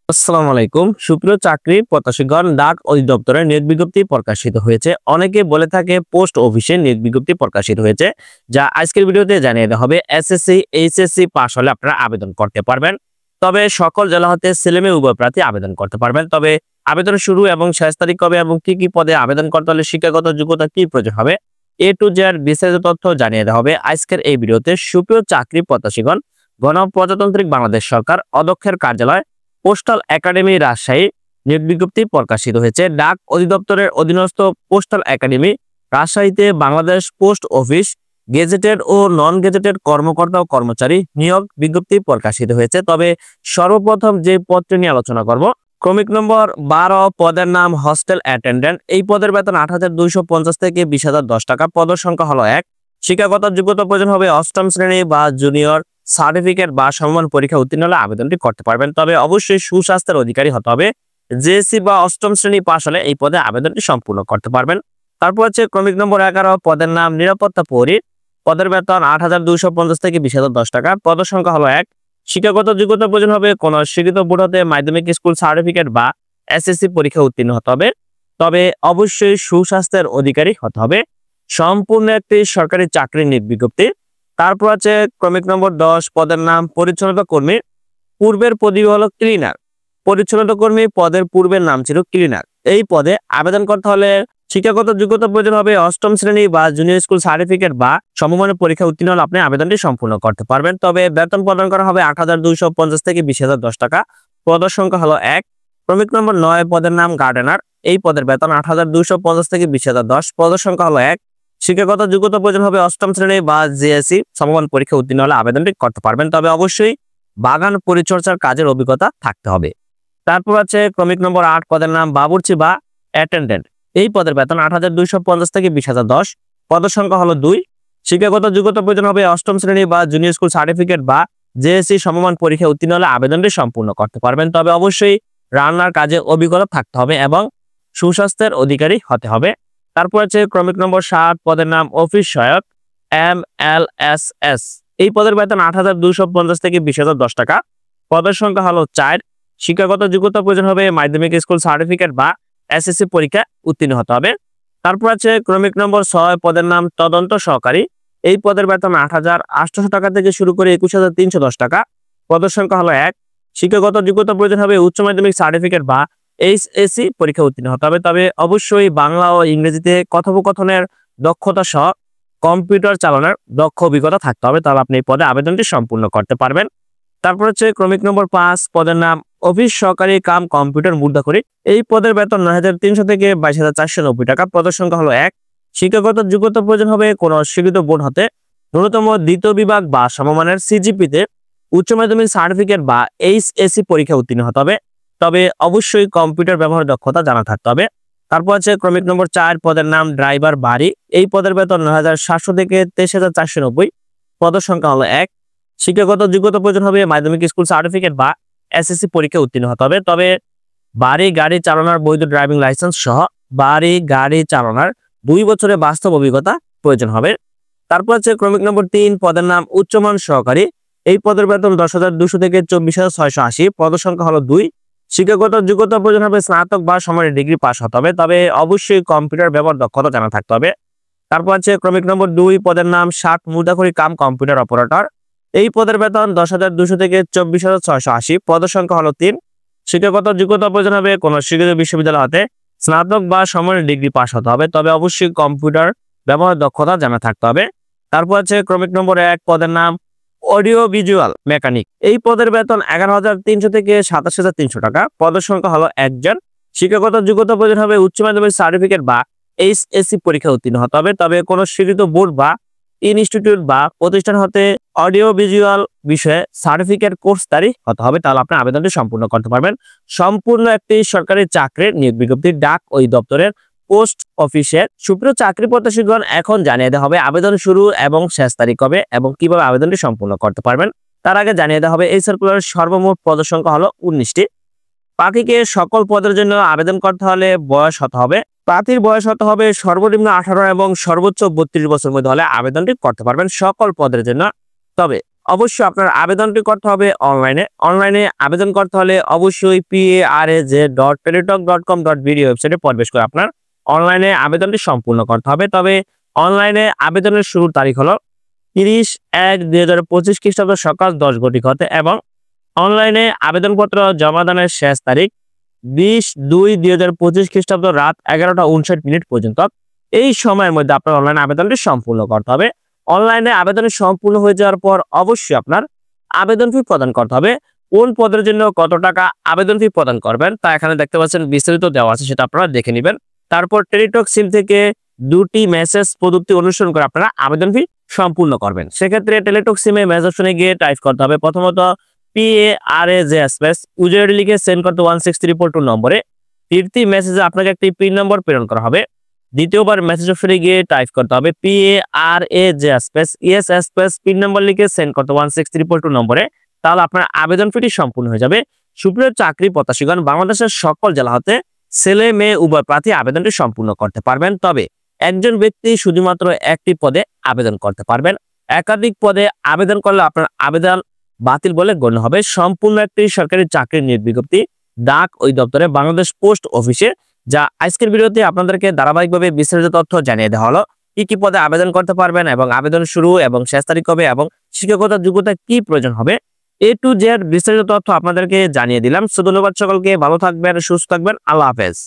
আসসালামু আলাইকুম। সুপ্রিয় চাকরি প্রত্যাশীগণ, ডাক অধিদপ্তরের নিয়োগ বিজ্ঞপ্তি প্রকাশিত হয়েছে। অনেকে বলে থাকে পোস্ট অফিসে নিয়োগ বিজ্ঞপ্তি প্রকাশিত হয়েছে, যা আজকের ভিডিওতে জানিয়ে দেওয়া হবে। এসএসসি এইচএসসি পাস হলে আপনারা আবেদন করতে পারবেন। তবে সকল জেলা হতে ছেলেমেয়ে উভয় প্রার্থী আবেদন করতে পারবেন। তবে আবেদনের শুরু এবং শেষ তারিখ কবে এবং কি কি পদে আবেদন করতে হলে শিক্ষাগত যোগ্যতা কি প্রয়োজন হবে, এ টু জেড বিস্তারিত তথ্য জানিয়ে দেওয়া হবে আজকের এই ভিডিওতে। সুপ্রিয় চাকরি প্রত্যাশীগণ, গণপ্রজাতান্ত্রিক বাংলাদেশ সরকার অধ্যক্ষের কার্যালয় পোস্টাল একাডেমি রাজশাহী নিয়োগ বিজ্ঞপ্তি প্রকাশিত হয়েছে। ডাক অধিদপ্তরের অধীনস্থ পোস্টাল একাডেমি রাজশাহীতে বাংলাদেশ পোস্ট অফিস গেজেটেড ও নন গেজেটেড কর্মকর্তা ও কর্মচারী নিয়োগ বিজ্ঞপ্তি প্রকাশিত হয়েছে। তবে সর্বপ্রথম যে পদটি নিয়ে আলোচনা করব, ক্রমিক নম্বর 12, পদের নাম হস্টেল অ্যাটেন্ডেন্ট। এই পদের বেতন 8,250 থেকে 20,010 টাকা। পদের সংখ্যা হলো 1। শিক্ষাগত যোগ্যতা প্রয়োজন হবে অষ্টম শ্রেণী বা জুনিয়র সার্টিফিকেট বা সমমান পরীক্ষা উত্তীর্ণ হলে আবেদনটি করতে পারবেন। তবে অবশ্যই সুস্বাস্থ্যের অধিকারী হতে হবে। জেএসসি বা অষ্টম শ্রেণী পাস হলে এই পদে আবেদনটি সম্পূর্ণ করতে পারবেন। তারপর হচ্ছে ক্রমিক নম্বর 11, পদের নাম নিরাপত্তা প্রহরী। পদের বেতন 8,250 থেকে 20,010 টাকা। পদের সংখ্যা হলো 1। শিক্ষাগত যোগ্যতা প্রয়োজন হবে কোন স্বীকৃত বোর্ড হতে মাধ্যমিক স্কুল সার্টিফিকেট বা এসএসসি পরীক্ষা উত্তীর্ণ হতে হবে। তবে অবশ্যই সুস্বাস্থ্যের অধিকারী হতে হবে। সম্পূর্ণ একটি সরকারি চাকরির নিয়োগ বিজ্ঞপ্তি। তারপর আছে ক্রমিক নম্বর 10, পদের নাম পরিচ্ছন্নতা কর্মী। পূর্বের পদবি হলো ক্লিনার। পরিচ্ছন্নতা কর্মী পদের পূর্বের নাম ছিল ক্লিনার। এই পদে আবেদন করতে হলে শিক্ষাগত যোগ্যতা প্রয়োজন হবে অষ্টম শ্রেণী বা জুনিয়র স্কুল সার্টিফিকেট বা সমমানের পরীক্ষা উত্তীর্ণ হলে আপনি আবেদনটি সম্পূর্ণ করতে পারবেন। তবে বেতন প্রদান করা হবে 8,250 থেকে 20,010 টাকা। পদের সংখ্যা হলো 1। ক্রমিক নম্বর 9, পদের নাম গার্ডেনার। এই পদের বেতন 8,250 থেকে 20,010। পদের সংখ্যা হলো 1। শিক্ষাগত যোগ্যতা প্রয়োজন হবে অষ্টম শ্রেণী বা জেএসসি সমমান পরীক্ষা উত্তীর্ণ হলে আবেদনটি করতে পারবেন। তবে অবশ্যই বাগান পরিচর্যার কাজের অভিজ্ঞতা থাকতে হবে। তারপর আছে ক্রমিক নম্বর 8, পদের নাম বাবুর্চি বা অ্যাটেন্ডেন্ট। এই পদের বেতন 8,250 থেকে 20,010। পদের সংখ্যা হলো 2। শিক্ষাগত যোগ্যতা প্রয়োজন হবে অষ্টম শ্রেণী বা জুনিয়র স্কুল সার্টিফিকেট বা জেএসসি সমমান পরীক্ষা উত্তীর্ণ হলে আবেদনটি সম্পূর্ণ করতে পারবেন। তবে অবশ্যই রান্নার কাজে অভিজ্ঞতা থাকতে হবে এবং সুস্বাস্থ্যের অধিকারী হতে হবে। তারপর আছে ক্রমিক নম্বর 7, পদের নাম অফিস সহায়ক MLSS। এই পদের বেতন 8,250 থেকে 20,010 টাকা। পদের সংখ্যা হলো 4। শিক্ষাগত যোগ্যতা প্রয়োজন হবে মাধ্যমিক স্কুল সার্টিফিকেট বা এসএসসি পরীক্ষা উত্তীর্ণ হতে হবে। তারপর আছে ক্রমিক নম্বর 6, পদের নাম তদন্ত সহকারী। এই পদের বেতন 8,800 টাকা থেকে শুরু করে 21,310 টাকা। পদের সংখ্যা হলো 1। শিক্ষাগত যোগ্যতা প্রয়োজন হবে উচ্চ মাধ্যমিক সার্টিফিকেট বা এইচএসসি পরীক্ষা উত্তীর্ণ হতে হবে। তবে অবশ্যই বাংলা ও ইংরেজিতে কথোপকথনের দক্ষতা সহ কম্পিউটার চালানোর দক্ষ অভিজ্ঞতা থাকতে হবে, তাহলে আপনি এই পদে আবেদনটি সম্পূর্ণ করতে পারবেন। তারপর হচ্ছে ক্রমিক নম্বর 5, পদের নাম অফিস সহকারী কাম কম্পিউটার মুদ্রাকরী। এই পদের বেতন 9,300 থেকে 22,490 টাকা। পদের সংখ্যা হলো 1। শিক্ষাগত যোগ্যতা প্রয়োজন হবে কোন স্বীকৃত বোর্ড হতে ন্যূনতম দ্বিতীয় বিভাগ বা সমমানের সিজিপিতে উচ্চ মাধ্যমিক সার্টিফিকেট বা এইচএসসি পরীক্ষা উত্তীর্ণ হতে হবে। তবে অবশ্যই কম্পিউটার ব্যবহারের দক্ষতা জানা থাকতে হবে। তারপর আছে ক্রমিক নম্বর 4, পদের নাম ড্রাইভার বাড়ি। এই পদের বেতন 9,700 থেকে 23,490। পদের সংখ্যা হলো 1। শিক্ষাগত যোগ্যতা প্রয়োজন হবে মাধ্যমিক স্কুল সার্টিফিকেট বা এসএসসি পরীক্ষা উত্তীর্ণ হতে হবে। তবে বাড়ি গাড়ি চালানোর বৈধ ড্রাইভিং লাইসেন্স সহ বাড়ি গাড়ি চালানোর 2 বছরের বাস্তব অভিজ্ঞতা প্রয়োজন হবে। তারপর আছে ক্রমিক নম্বর 3, পদের নাম উচ্চমান সহকারী। এই পদের বেতন 10,200 থেকে 24,680। পদের সংখ্যা হলো 2। শিক্ষাগত যোগ্যতা প্রয়োজন হবে স্নাতক বা সমানের ডিগ্রি পাস হতে হবে। তবে অবশ্যই কম্পিউটার ব্যবহার দক্ষতা জানা থাকতে হবে। তারপর আছে ক্রমিক নম্বর 2, পদের নাম 7 মুদ্রাকরী কাম কম্পিউটার অপারেটর। এই পদের বেতন 10,200 থেকে 24,680। পদের সংখ্যা হলো 3। শিক্ষাগত যোগ্যতা প্রয়োজন হবে কোন স্বীকৃত বিশ্ববিদ্যালয় হতে স্নাতক বা সমানের ডিগ্রি পাস হতে হবে। তবে অবশ্যই কম্পিউটার ব্যবহার দক্ষতা জানা থাকতে হবে। তারপর আছে ক্রমিক নম্বর 1, পদের নাম অডিও ভিজুয়াল মেকানিক। এই পদের বেতন 11,300 থেকে 27,300 টাকা। পদের সংখ্যা হলো 1 জন। শিক্ষাগত যোগ্যতা প্রয়োজন হবে উচ্চ মাধ্যমিক সার্টিফিকেট বা এইচএসসি পরীক্ষা উত্তীর্ণ হতে হবে। তবে কোনো স্বীকৃত বোর্ড বা ইনস্টিটিউট বা প্রতিষ্ঠান হতে অডিও ভিজুয়াল বিষয়ে সার্টিফিকেট কোর্সধারী হতে হবে, তাহলে আপনি আবেদনটি সম্পূর্ণ করতে পারবেন। সম্পূর্ণ একটি সরকারি চাকরির নিয়োগ বিজ্ঞপ্তি ডাক অধিদপ্তরের পোস্ট অফিসের। সুপ্রিয় চাকরি প্রত্যাশীগণ, এখন জানিয়ে দেওয়া হবে আবেদন শুরু এবং শেষ তারিখ কবে এবং কিভাবে আবেদনটি সম্পূর্ণ করতে পারবেন। তার আগে জানিয়ে দেওয়া হবে এই সার্কুলারের সর্বমোট পদের সংখ্যা হলো 19টি। প্রার্থীকে সকল পদের জন্য আবেদন করতে হলে বয়স হতে হবে, প্রার্থীর বয়স হতে হবে সর্বনিম্ন 18 এবং সর্বোচ্চ 32 বছর মধ্যে হলে আবেদনটি করতে পারবেন সকল পদের জন্য। তবে অবশ্যই আপনার আবেদনটি করতে হবে অনলাইনে আবেদন করতে হলে অবশ্যই paraz.teletalk.com.bd ওয়েবসাইটে প্রবেশ করে আপনার অনলাইনে আবেদনটি সম্পূর্ণ করতে হবে। তবে অনলাইনে আবেদনের শুরুর তারিখ হলো 30/1/2025 খ্রিস্টাব্দ সকাল 10 ঘটিকা হতে এবং অনলাইনে আবেদনপত্র জমা দানের শেষ তারিখ 20/2/2025 খ্রিস্টাব্দ রাত 11:59 পর্যন্ত। এই সময়ের মধ্যে আপনার অনলাইন আবেদনটি সম্পূর্ণ করতে হবে। অনলাইনে আবেদন সম্পূর্ণ হয়ে যাওয়ার পর অবশ্যই আপনার আবেদন ফি প্রদান করতে হবে। কোন পদের জন্য কত টাকা আবেদন ফি প্রদান করবেন তা এখানে দেখতে পাচ্ছেন, বিস্তারিত দেওয়া আছে, সেটা আপনারা দেখে নেবেন। তারপর টেলিটক সিম থেকে 2টি মেসেজ পদ্ধতি অনুসরণ করে আপনারা আবেদন ফি সম্পূর্ণ করবেন। সেক্ষেত্রে টেলিটক সিমে মেসেজ অপশনে গিয়ে টাইপ করতে হবে প্রথমত PARAZ স্পেস ইউজার লিখে সেন্ড করতে 16342 নম্বরে। তৃতীয় মেসেজে আপনাকে একটি পিন নম্বর প্রেরণ করা হবে। দ্বিতীয়বার মেসেজ অপশনে গিয়ে টাইপ করতে হবে PARAZ space ES space PIN number লিখে সেন্ড করতে 16342 নম্বরে। তাহলে আপনার আবেদন ফিটি সম্পূর্ণ হয়ে যাবে। সুপ্রিয় চাকরি প্রত্যাশীগণ, বাংলাদেশের সকল জেলা হতে ছেলে মেয়ে উভয় প্রার্থী আবেদনটি সম্পূর্ণ করতে পারবেন। তবে একজন ব্যক্তি শুধুমাত্র একটি পদে আবেদন করতে পারবেন। একাধিক পদে আবেদন করলে আপনার আবেদন বাতিল বলে গণ্য হবে। সম্পূর্ণ একটি সরকারি চাকরির নিয়োগ বিজ্ঞপ্তি ডাক অধিদপ্তরে বাংলাদেশ পোস্ট অফিসে, যা আজকের ভিডিওতে আপনাদেরকে ধারাবাহিকভাবে বিস্তারিত তথ্য জানিয়ে দেওয়া হলো। কি কি পদে আবেদন করতে পারবেন এবং আবেদন শুরু এবং শেষ তারিখ হবে এবং শিক্ষকতার যোগ্যতা কি প্রয়োজন হবে, A to Z বিস্তারিত তথ্য আপনাদেরকে জানিয়ে দিলাম। ধন্যবাদ সকলকে, ভালো থাকবেন, সুস্থ থাকবেন, আল্লাহ হাফেজ।